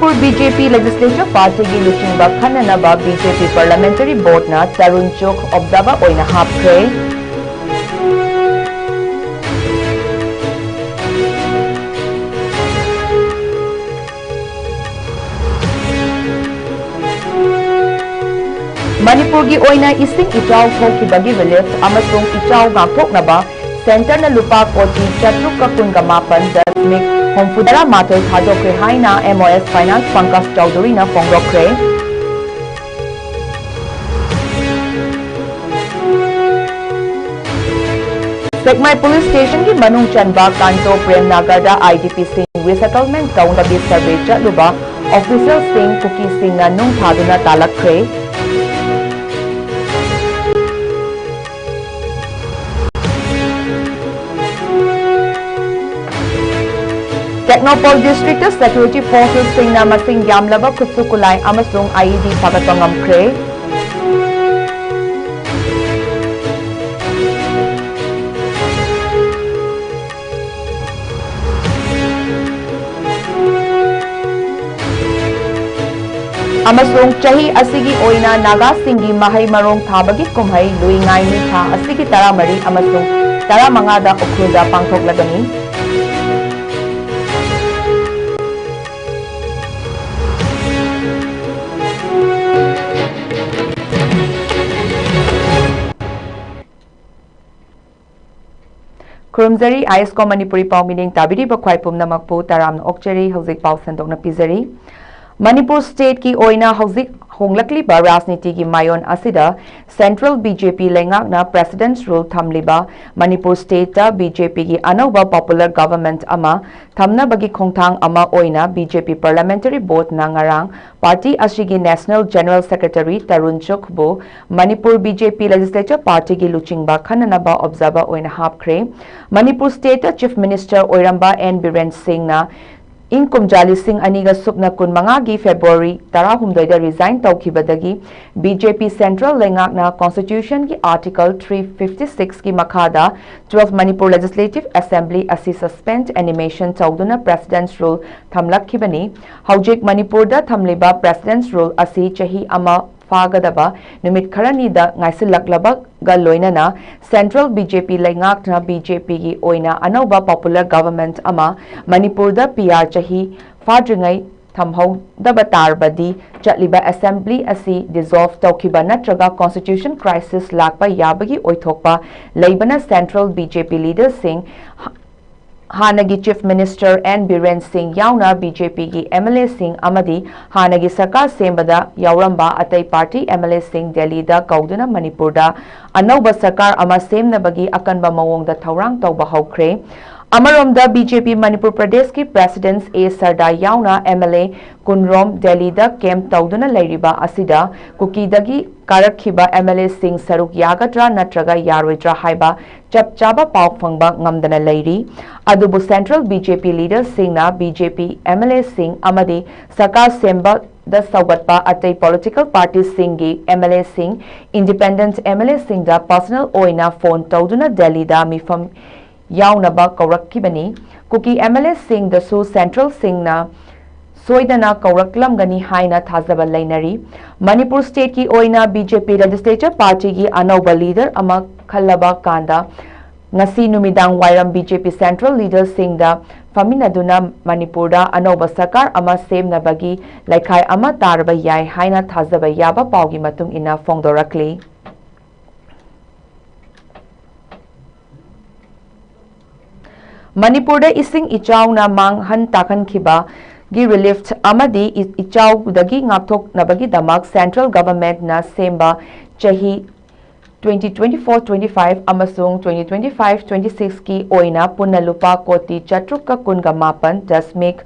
Manipur BJP Legislature Party की लुचिंबा खन्ननबा BJP Parliamentary Board ना तरुण चोक observer ओइना हापख्रे Manipur की ओइना इसिंग इचाव थोखिबगी रिलीफ अमसुंग इचाव गांथोकनबा सेंटर न लुपा कोटी चट्रुक का कुंगा मापन दशमिक होमफुदरा माथोय थादोक्रे हाइना MOS फाइनेंस पंकज चौधरी न फोंगदोक्रे सेकमाई पुलिस स्टेशन की मनुंग चंबा कांटो प्रेम नागरदा IDP सिंह रिसेटलमेंट तौनबगी सर्वे चलुबा ऑफिसर सिंह कुकी सिंह न नुंग थादुना तालक्रे Technopole District Security Forces Singna Masing Yamlaba Kutsukulai Amasung IED Pagatangam Kre Amasung Chahi Asigi Oina Naga Singi Mahai Marong Thabagi Kumhai Lui Ngai Mitha Asigi Taramari Amasung Taramangada Okruda Pangtok Lagani Kurumzari ISCOM Manipuri Paumining Tabiri Bakwai Pumnamakpu Taram Okcheri Hauzik Pau Sendokna Pizari Manipur State ki Oina Hauzik Honglakli ba Rasniti ki Mayon Asida Central BJP Lengakna President's Rule Thamliba Manipur State ta BJP ki Anauba Popular Government Ama Thamna bagi Khongthang Ama Oina BJP Parliamentary Board Nangarang Party Ashigi National General Secretary Tarun Chokbo Manipur BJP Legislature Party ki Luchingba Khananaba Observer Oina Hapkre Manipur State Chief Minister Oiramba N. Biren Singh na In Kumjali Singh Aniga Supna Kun Mangagi February Tarahumdoida resign Taukibadagi BJP Central Lengakna Constitution ki Article 356 ki Makada 12 Manipur Legislative Assembly Asi Suspend Animation Tauduna President's Rule Thamlak Kibani Haujik Manipur da Thamliba President's Rule Asi Chahi Ama Fagadaba Numit Karanida Ngaisilaklaba Galoinana Central BJP Lengakna BJP ki Oina Anauba Popular Government Ama Manipur da PR Chahi Fadringai Thamhau Dabatar Badi Chatliba Assembly Asi dissolve Taukiba Natraga Constitution Crisis Lakpa Yabagi Oithokpa Laibana Central BJP Leader Singh Hanagi Chief Minister N. Biren Singh Yauna BJP ki MLA Singh Amadi Hanagi Sarkar Sembada Yauramba Atai Party MLA Singh Delhi da Kauduna Manipur da Anauba Sarkar Ama Semnabagi Akanba Mawong da Thaurang Tauba Haukre Amaromda BJP Manipur Pradesh ki Presidents A. Sarda Yauna MLA Kunrom Delhi da Camp Tauduna Lairiba Asida Kukidagi Karakhiba MLA Singh Saruk Yagatra Natraga Yaroidra Haiba Chap Chaba Pauk Fangba Ngamdana Lairi Adubu Central BJP Leader Singh na BJP MLA Singh Amadi Sarkar Semba da Saugatpa Atai Political Parties Singhi MLA Singh Independent MLA Singh da Personal Oina Phone Tauduna Delhi da Mifam Yaunaba Kaurakibani Kuki MLA Singh da Su Central Singh na Soidana Kauraklam Gani Haina Thazaba Lainari Manipur State ki Oina BJP Legislature Party ki Anauba Leader Ama Khalaba Kanda Ngasi Numidang Wairam BJP Central Leader Singh da Faminaduna Manipur da Anauba Sarkar Ama Semnabagi Laikhai Ama Tarba Yai Haina Thazaba Yaba Paugi Matung Ina Fongdorakli Manipur da Ising Ichaw na Mang Han Takan Kiba gi relief amadi Ichaw dagi ngapthok nabagi damak Central Government na Semba Chahi 2024-25 amasung 2025-26 ki Oina Punalupa Koti Chatruka Kunga Mapan Dasmik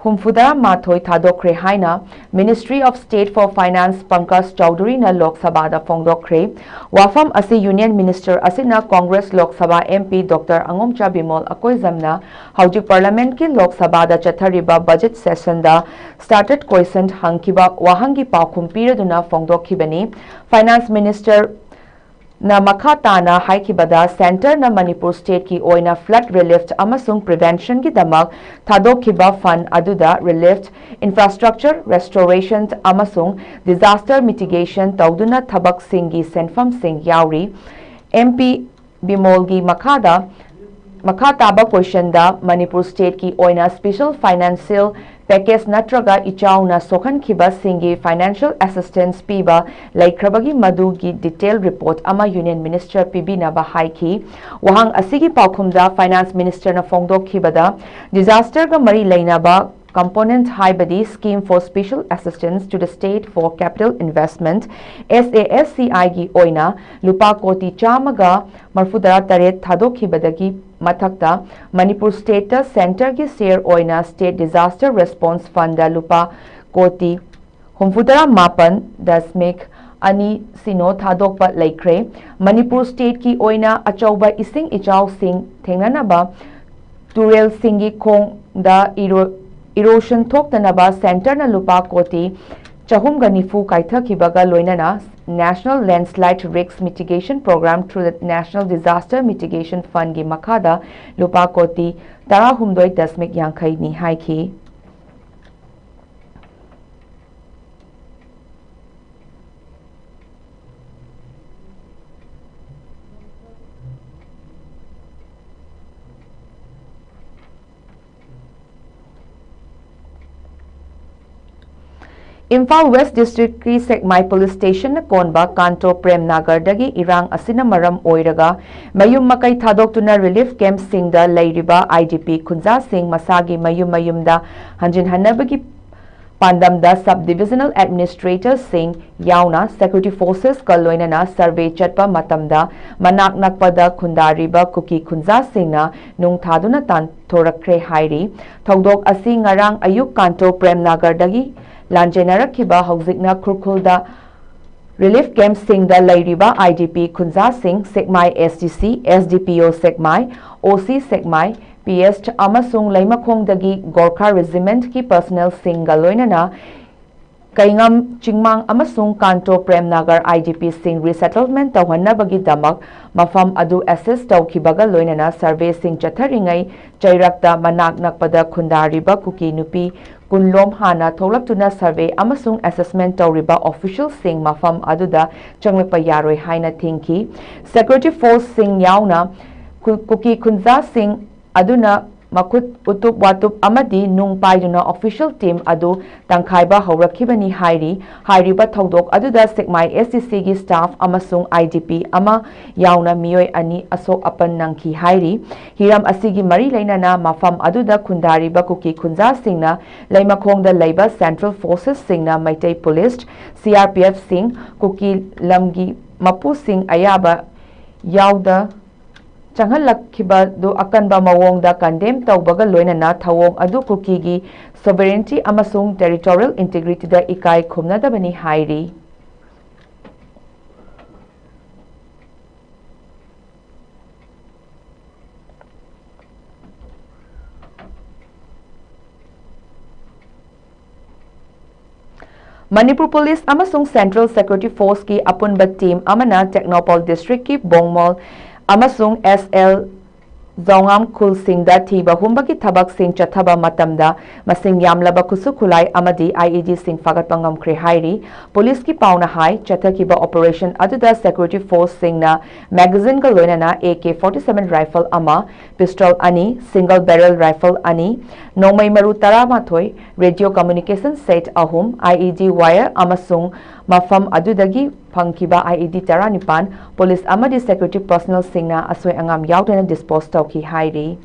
Humfudara Mathoi Thadokre Haina Ministry of State for Finance Pankaj Chowdhury na Lok Sabha da Fongdokre Wafam Asi Union Minister Asina Congress Lok Sabha MP Dr. Angomcha Bimol Akoizamna Haujik Parliament ki Lok Sabha da Chathariba Budget Session da Started Question Hangkiba Wahangi Paukum Piraduna Fongdokhibani Finance Minister na makha tana haikibada center na Manipur state ki oina flood relief amasung prevention ki damak thadokhiba fund aduda relief infrastructure restoration amasung disaster mitigation tawduna thabak singi senfam sing yauri MP Bimolgi makha taba question da Manipur state ki oina special financial package natraga ichauna sokhan khiba singi financial assistance piba laikhrabagi madugi detail report ama union minister PB na ba haiki wahang asigi paukhumda finance minister na fongdok khibada disaster ga mari laina ba component haibadi scheme for special assistance to the state for capital investment SASCI gi oina lupa koti chamaga marfudara taret thadokibadagi mathakta Manipur state center gi share oina state disaster response fund da lupa koti humfudara mapan dasmik ani sino thadokpa laikre Manipur state ki oina achauba ising ichau sing thengnanaba turel singi khong da erosion thoktanaba center na lupa koti chahum ganifu kaithakibaga loinana National Landslide Risk Mitigation Program through the National Disaster Mitigation Fund gi makhada lupa koti 16.yankai ni haiki Imphal West District ki Sekmai Police Station na konba Kanto Prem Nagar dagi irang asina maram oiraga mayum makai thadok relief camp singda lairiba IDP Kunza Singh masagi mayum da hanjin hanabagi Pandamda Sub-Divisional Administrator Singh Yauna Security Forces Kaloinana Survey Chatpa Matamda Manak Nakpada Kundariba Kuki Kunza Singh na nung thaduna tan thorakre hairi thogdok asi ngarang ayuk Kanto Prem Nagar dagi Lanjenarakhiba Hauzikna Kurkulda Relief Camp Singda Lairiba IDP Kunza Singh Sekmai SDC SDPO Sekmai OC Sekmai PS Amasung Laimakhong dagi Gorkha Regiment ki personnel Singh Galoinana Kaingam Chingmang Amasung Kanto Prem Nagar IDP Singh resettlement tawhanabagi damak mafam adu assess tawkhibaga loinana survey Singh chatharingai chairakta manak nakpada khundariba kuki nupi kunlom hana tholaptuna survey amasung assessment tawriba official Singh mafam aduda changlepa yaroi haina thinki security force Singh yauna kuki kunza Singh aduna makut utup watup amadi nung paiduna official team adu tangkhaiba haurakibani hairiba thodok aduda Sekmai SCC gi staff amasung IDP ama yauna miyoi ani asok apan nangki hairi hiram asigi mari lainana mafam aduda khundariba kuki kunza Singna laimakhongda leiba Central Forces Singna Maitai Police CRPF Singh kuki lamgi mapu Singh ayaba yauda Changhalakiba do akanba mawongda condemn tawbaga loinana thawong adu kukigi sovereignty amasung territorial integrity da ikai khumnadabani hairi Manipur Police amasung Central Security Force ki apunba team amana Technopol District ki Bongmol amasung SL Zongam Kul Singh da thiba humbaki thabak Singh chathaba matamda masing yamlaba kusukulai amadi IED Singh fagatpangam kre hairi police ki pauna hai chathakiba operation aduda security force Singh na magazine ka loinana AK-47 rifle ama pistol ani single barrel rifle ani nomai maru taramathoi radio communication set ahum IED wire amasung mafam adudagi phangkiba IED taranipan police amadi security personnel Singh na asoi angam yaudana dispose tawki hairi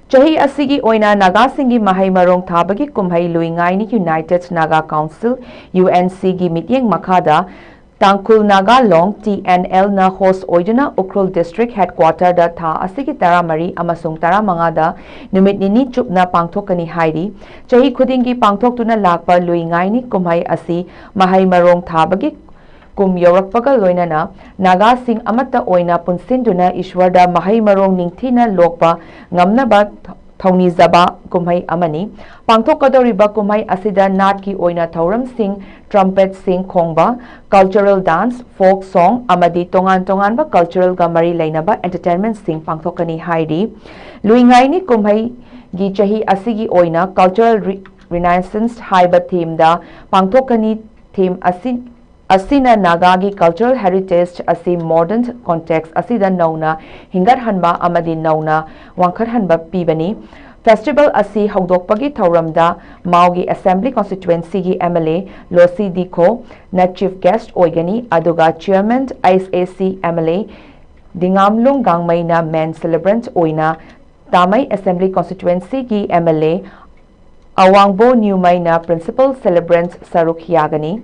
Chahi asigi oina Naga Singhi Mahai Marong Thabagi Kumhai Luingai ni United Naga Council UNC gi mityeng makada Tangkul Naga Long TNL na host oiduna Ukrul District Headquarter da tha asigi taramari amasung taramanga da numit nini chupna pangthokani hairi chahi khudingi pangthoktuna lakpa luingai ni kumhai asi Mahai Marong Thabagi kum yorakpaga loinana Naga Singh amata oina punsinduna Ishwarda Mahai Marong ningthina lokpa ngamnaba थौनीजबा कुम्हई अमनी पांथोकदौरिबा कुम्हई असिदा नाट की ओइना थौरम सिंह trumpet सिंह खोंगबा cultural dance folk song अमदी तोंगान तोंगानबा कल्चरल गा मरी लेनबा एंटरटेनमेंट सिंह पांथोकनी हाइरी लुइंगाइनी कुम्हई गी चही असिगी ओइना कल्चरल रिनाइसेंस हाइबा थीम दा पांथोकनी थीम असina नागागी कल्चरल हेरिटेज असि मॉडर्न कॉन्टेक्स्ट असिदा नौना हिंगत हनबा अमदी नौना वांखत हनबा पीबनी फेस्टिवल असि हौदोकपगी थौरमदा माउगी असेंबली कॉन्स्टिट्युएंसी की एमएलए लोसी दिखो न चीफ गेस्ट ओइगनी अदुगा चेयरमैन आईएसएसी एमएलए दिंगामलुंग गांगमैना मेन सेलिब्रेंट ओइना तामई असेंबली कॉन्स्टिट्युएंसी की एमएलए अवांगबो न्यूमैना प्रिंसिपल सेलिब्रेंट सरुख यागनी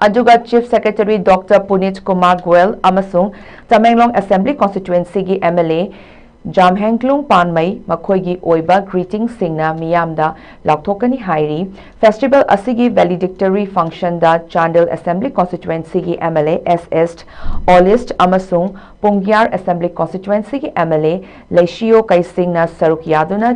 अदुगा chief secretary doctor Puneet Kumar Goyal अमसुंग तमेंगलोंग असेंबली कॉन्स्टिट्युएंसी की एमएलए जामहेंगलुंग पानमई मखोईगी ओइबा ग्रीटिंग सिंगना मियामदा लाउथोकनी हाइरी फेस्टिवल असिगी वैलिडिक्टरी फंक्शन दा चांडल असेंबली कॉन्स्टिट्युएंसी की एमएलए एसएस ऑलिस्ट अमसुंग पुंगियार असेंबली कॉन्स्टिट्युएंसी की एमएलए लेशियो कैसिंगना सरुक यादुना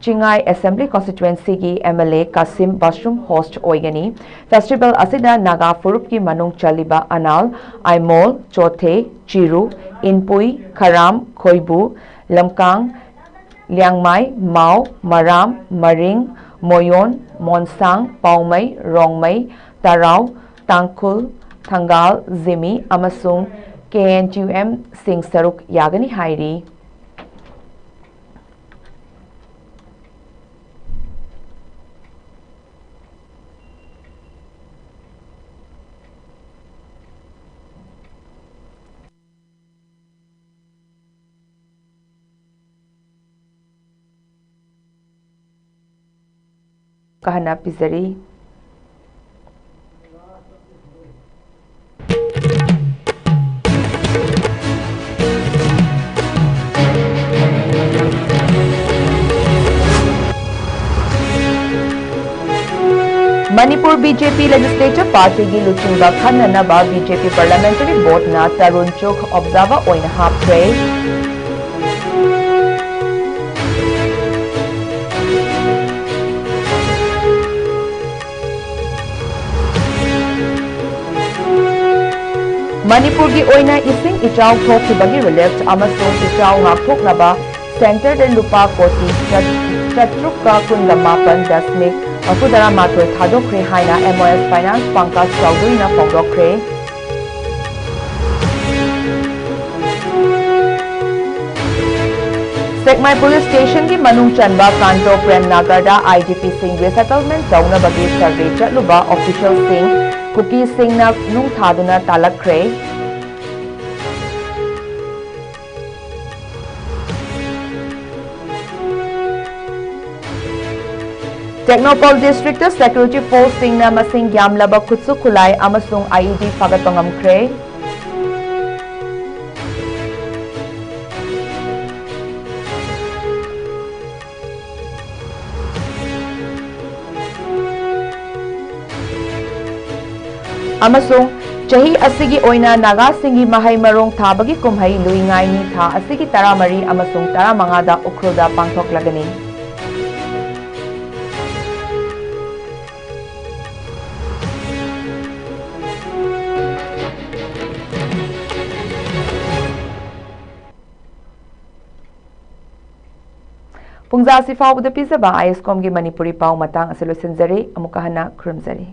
चिंगाई असेंबली कॉन्स्टिट्युएंसी की एमएलए कासिम बाशरूम होस्ट ओइगनी फेस्टिवल असिदा नागा फुरुप की मनुंग चलिबा अनाल आइमोल चौथे चिरू इनपुई खराम खोइबू लमकांग लियांगमाई माओ मराम मरिंग मोयोन मोनसांग पाउमई रोंगमई ताराव तांगखुल थंगाल जिमी अमसुंग केएनटीयूएम सिंह सरुक यागनी हाइरी कहना पिजरी मणिपुर बीजेपी लेजिस्लेटिव पार्टी की लुचिंगा खन्ननबा बीजेपी पार्लियामेंटरी बोर्ड ना तरुण चुग ऑब्जर्वर ओइन हापख्रे मणिपुर की ओइना इसिंग इचाव थोखिबगी रिलीफ अमसुंग इचाव ngaktoknaba सेंटर दे लुपा कोटी चत्रुका कुंदमापन दशमिक अफुदरा माथोय थादोख्रे हाइना एमओएस फाइनेंस पंकज चौधरीना फोंदोख्रे सेकमाई पुलिस स्टेशन की मनुंग चनबा कांटो प्रेम नागरदा आईजीपी सिंह रिसेटलमेंट तौनबगी सर्वे चलुबा ऑफिशियल सिंह कुकी सिंह ना नुंग थादुना तालक्रे टेक्नोपॉल डिस्ट्रिक्ट सिक्योरिटी फोर्स सिंह ना मसिंग यामलबा खुत्सु खुलाई अमसुंग आईईडी फगतंगमख्रे अमसुंग चही असिगी ओइना नागा सिंगी महै मरोंग थाबगी कुम्है लुइंगाइनी था असिगी तरामरी अमसुंग तरामंगादा उख्रुदा पांथोकलगनी पुंजा सिफाउद पिजबा आईएसकॉम की मणिपुरी पाउ मतंग असे लोइसिनजरी अमुका हना खुरमजरी।